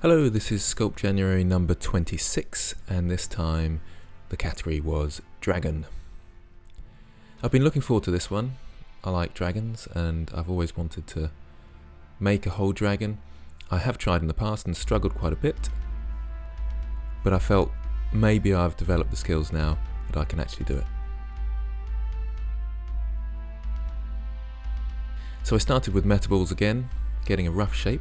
Hello, this is Sculpt January number 26, and this time the category was Dragon. I've been looking forward to this one. I like dragons and I've always wanted to make a whole dragon. I have tried in the past and struggled quite a bit, but I felt maybe I've developed the skills now that I can actually do it. So I started with metaballs again, getting a rough shape.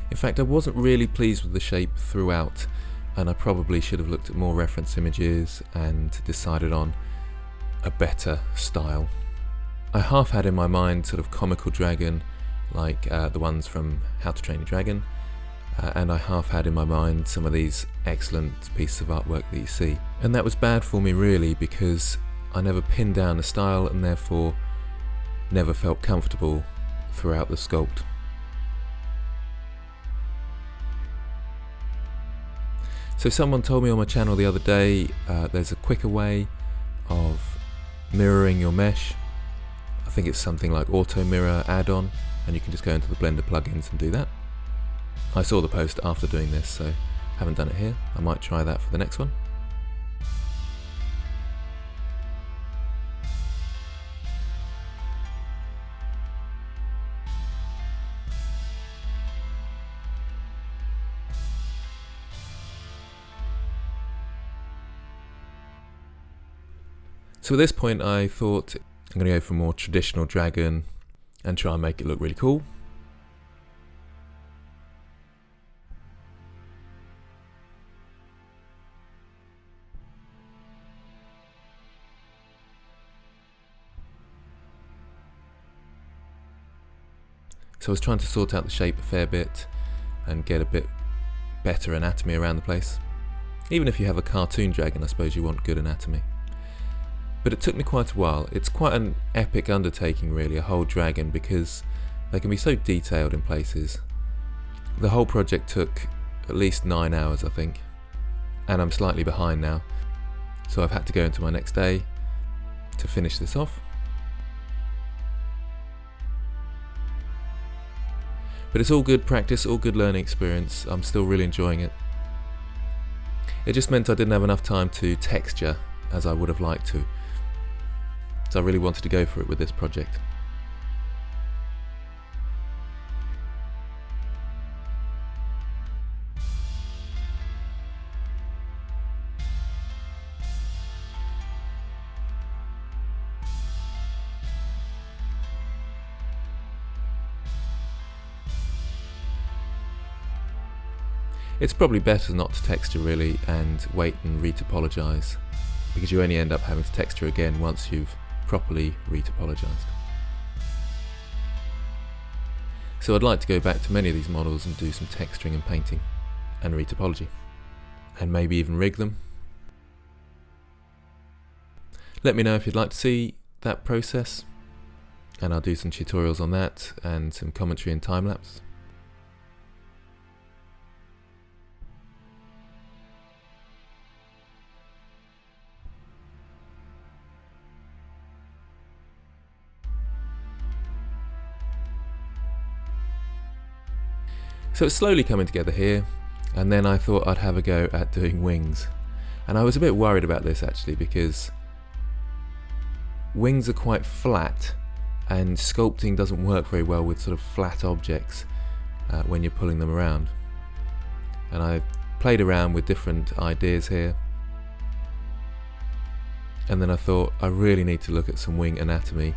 In fact, I wasn't really pleased with the shape throughout, and I probably should have looked at more reference images and decided on a better style. I half had in my mind sort of comical dragon, like the ones from How to Train Your Dragon, and I half had in my mind some of these excellent pieces of artwork that you see. And that was bad for me really, because I never pinned down a style and therefore never felt comfortable throughout the sculpt. So someone told me on my channel the other day there's a quicker way of mirroring your mesh. I think it's something like Auto Mirror add-on, and you can just go into the Blender plugins and do that. I saw the post after doing this, so haven't done it here. I might try that for the next one. So at this point I thought I'm going to go for a more traditional dragon and try and make it look really cool. So I was trying to sort out the shape a fair bit and get a bit better anatomy around the place. Even if you have a cartoon dragon, I suppose you want good anatomy. But it took me quite a while. It's quite an epic undertaking really, a whole dragon, because they can be so detailed in places. The whole project took at least 9 hours, I think, and I'm slightly behind now, so I've had to go into my next day to finish this off. But it's all good practice, all good learning experience. I'm still really enjoying it. It just meant I didn't have enough time to texture as I would have liked to. So I really wanted to go for it with this project. It's probably better not to texture really and wait and retopologize, because you only end up having to texture again once you've properly retopologized. So I'd like to go back to many of these models and do some texturing and painting and retopology, and maybe even rig them. Let me know if you'd like to see that process, and I'll do some tutorials on that and some commentary and time-lapse. So it's slowly coming together here, and then I thought I'd have a go at doing wings. And I was a bit worried about this actually, because wings are quite flat and sculpting doesn't work very well with sort of flat objects when you're pulling them around. And I played around with different ideas here, and then I thought I really need to look at some wing anatomy,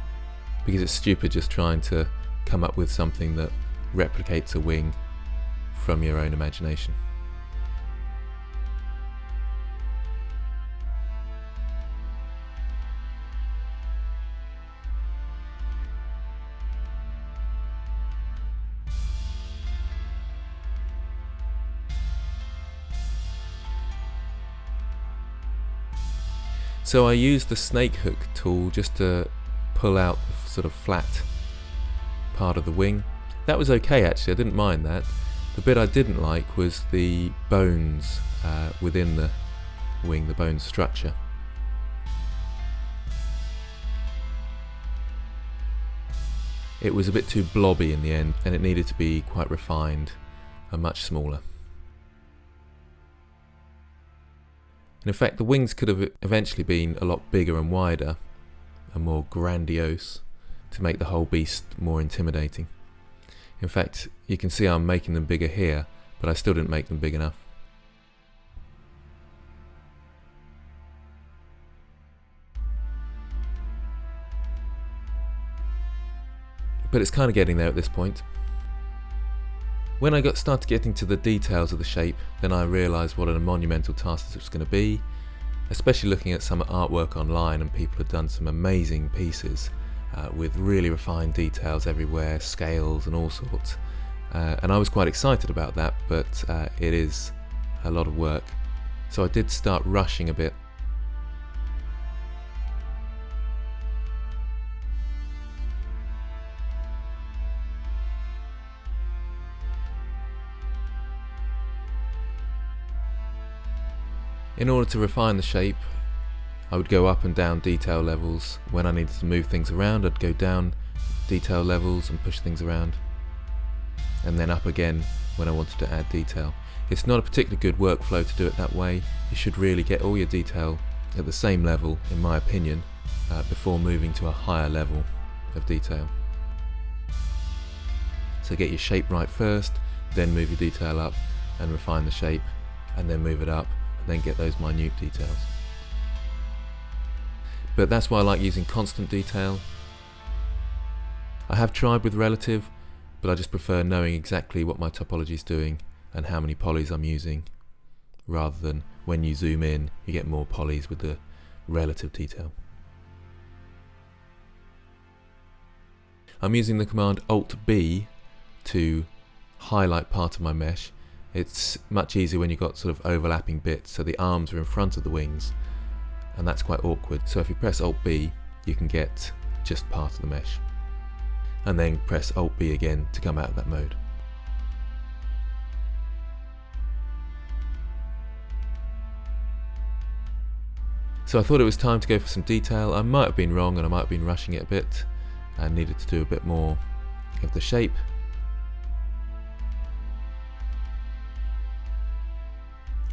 because it's stupid just trying to come up with something that replicates a wing from your own imagination. So I used the snake hook tool just to pull out the sort of flat part of the wing. That was okay actually, I didn't mind that. The bit I didn't like was the bones within the wing, the bone structure. It was a bit too blobby in the end, and it needed to be quite refined are much smaller. And in fact, the wings could have eventually been a lot bigger and wider and more grandiose to make the whole beast more intimidating. In fact, you can see I'm making them bigger here, but I still didn't make them big enough. But it's kind of getting there at this point. When I started getting to the details of the shape, then I realised what a monumental task this was going to be, especially looking at some artwork online, and people had done some amazing pieces with really refined details everywhere, scales and all sorts. And I was quite excited about that, but it is a lot of work. So I did start rushing a bit. In order to refine the shape, I would go up and down detail levels. When I needed to move things around, I'd go down detail levels and push things around, and then up again when I wanted to add detail. It's not a particularly good workflow to do it that way. You should really get all your detail at the same level, in my opinion, before moving to a higher level of detail. So get your shape right first, then move your detail up and refine the shape, and then move it up, and then get those minute details. But that's why I like using constant detail. I have tried with relative, but I just prefer knowing exactly what my topology is doing and how many polys I'm using, rather than when you zoom in you get more polys with the relative detail. I'm using the command Alt-B to highlight part of my mesh. It's much easier when you've got sort of overlapping bits, so the arms are in front of the wings, and that's quite awkward. So if you press Alt-B, you can get just part of the mesh, and then press Alt-B again to come out of that mode. So I thought it was time to go for some detail. I might have been wrong, and I might have been rushing it a bit and needed to do a bit more of the shape.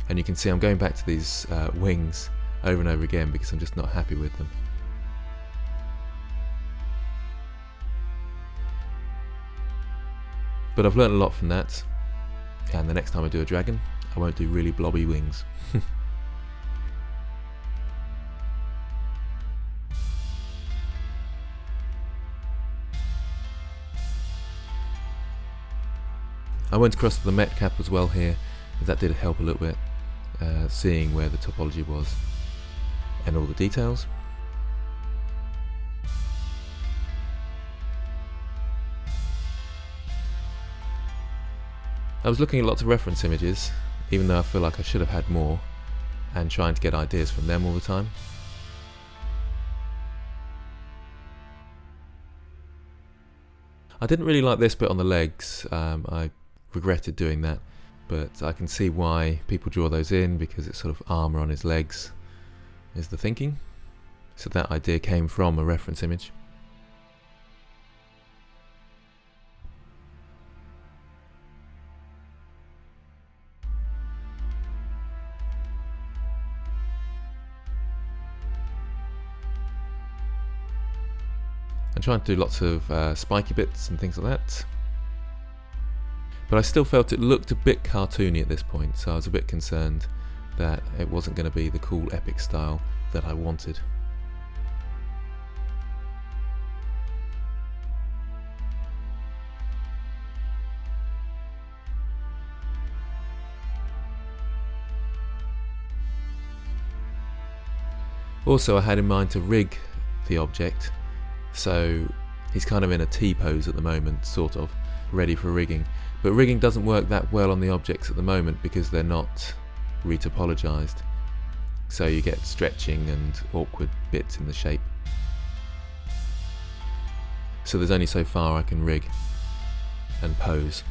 And you can see I'm going back to these wings over and over again because I'm just not happy with them. But I've learned a lot from that, and the next time I do a dragon, I won't do really blobby wings. I went across to the Met cap as well here, because that did help a little bit, seeing where the topology was and all the details. I was looking at lots of reference images, even though I feel like I should have had more, and trying to get ideas from them all the time. I didn't really like this bit on the legs. I regretted doing that, but I can see why people draw those in, because it's sort of armour on his legs is the thinking. So that idea came from a reference image. I'm trying to do lots of spiky bits and things like that, but I still felt it looked a bit cartoony at this point, so I was a bit concerned that it wasn't going to be the cool epic style that I wanted. Also, I had in mind to rig the object, so he's kind of in a T-pose at the moment, sort of, ready for rigging. But rigging doesn't work that well on the objects at the moment because they're not retopologized. So you get stretching and awkward bits in the shape. So there's only so far I can rig and pose.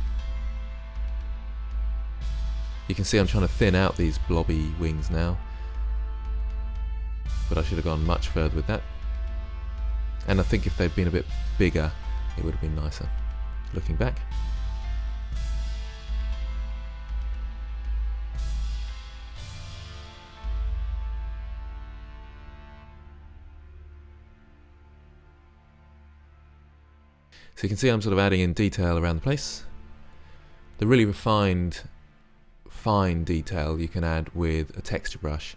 You can see I'm trying to thin out these blobby wings now, but I should have gone much further with that. And I think if they'd been a bit bigger, it would have been nicer, looking back. So you can see I'm sort of adding in detail around the place. The really refined, fine detail you can add with a texture brush,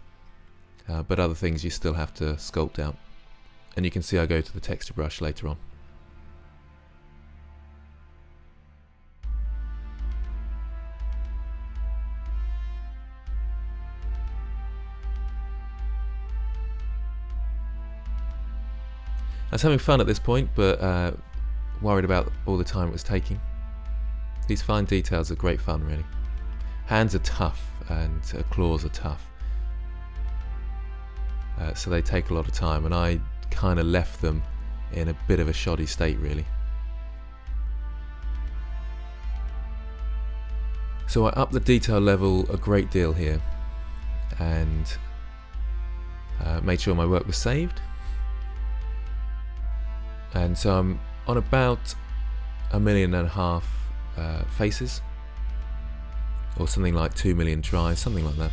but other things you still have to sculpt out. And you can see I go to the texture brush later on. I was having fun at this point, but worried about all the time it was taking. These fine details are great fun, really. Hands are tough and claws are tough, so they take a lot of time, and I kind of left them in a bit of a shoddy state, really. So I upped the detail level a great deal here, and made sure my work was saved. And so I'm on about 1.5 million faces, or something like 2 million tries, something like that.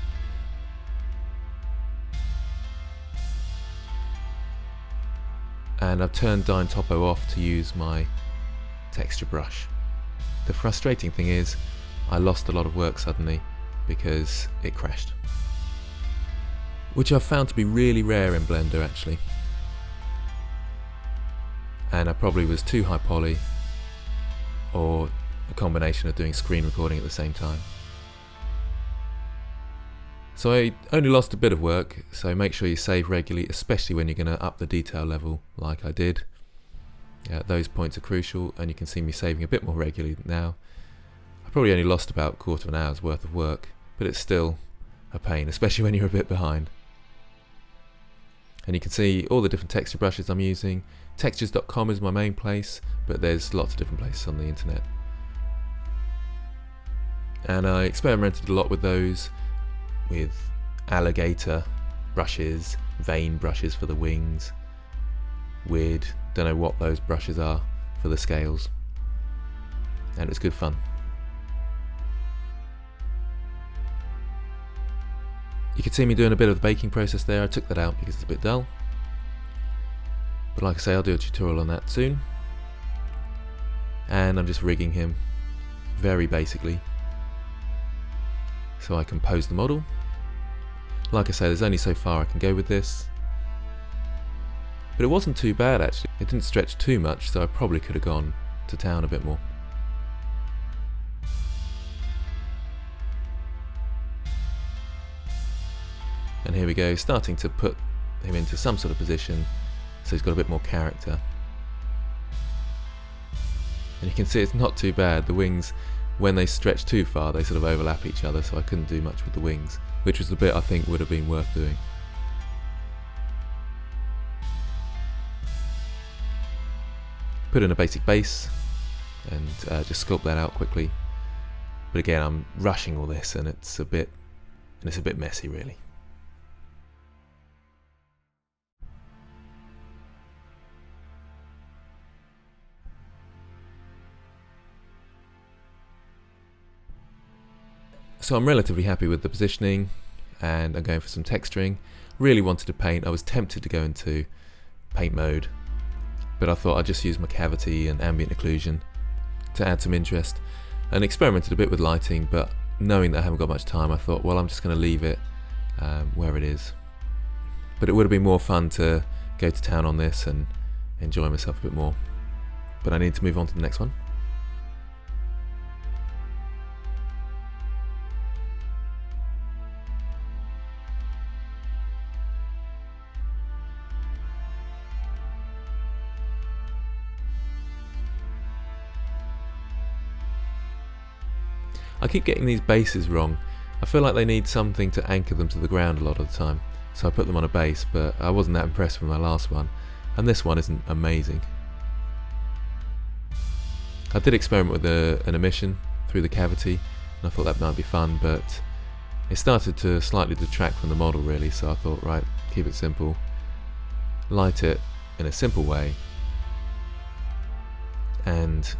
And I've turned Dyn Topo off to use my texture brush. The frustrating thing is I lost a lot of work suddenly because it crashed, which I've found to be really rare in Blender actually. And I probably was too high poly, or a combination of doing screen recording at the same time. So I only lost a bit of work, so make sure you save regularly, especially when you're going to up the detail level like I did. Those points are crucial, and you can see me saving a bit more regularly now. I probably only lost about a quarter of an hour's worth of work, but it's still a pain, especially when you're a bit behind. And you can see all the different texture brushes I'm using. Textures.com is my main place, but there's lots of different places on the internet. And I experimented a lot with those, with alligator brushes, vein brushes for the wings, weird, don't know what those brushes are for the scales, and it was good fun. You can see me doing a bit of the baking process there. I took that out because it's a bit dull, but like I say, I'll do a tutorial on that soon. And I'm just rigging him very basically so I can pose the model. Like I say, there's only so far I can go with this, but it wasn't too bad actually. It didn't stretch too much, so I probably could have gone to town a bit more. And here we go, starting to put him into some sort of position so he's got a bit more character. And you can see it's not too bad. The wings, when they stretch too far, they sort of overlap each other, so I couldn't do much with the wings, which was the bit I think would have been worth doing. Put in a basic base and just sculpt that out quickly. But again, I'm rushing all this, and it's a bit messy really. So I'm relatively happy with the positioning, and I'm going for some texturing. Really wanted to paint. I was tempted to go into paint mode, but I thought I'd just use my cavity and ambient occlusion to add some interest, and experimented a bit with lighting, but knowing that I haven't got much time, I thought, well, I'm just going to leave it where it is. But it would have been more fun to go to town on this and enjoy myself a bit more. But I need to move on to the next one. I keep getting these bases wrong. I feel like they need something to anchor them to the ground a lot of the time, so I put them on a base, but I wasn't that impressed with my last one, and this one isn't amazing. I did experiment with an emission through the cavity, and I thought that might be fun, but it started to slightly detract from the model really, so I thought, right, keep it simple, light it in a simple way, and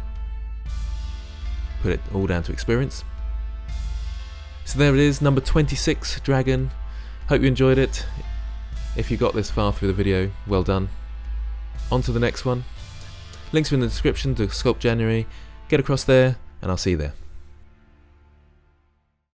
put it all down to experience. So there it is, number 26, Dragon. Hope you enjoyed it. If you got this far through the video, well done. On to the next one. Links are in the description to Sculpt January. Get across there, and I'll see you there.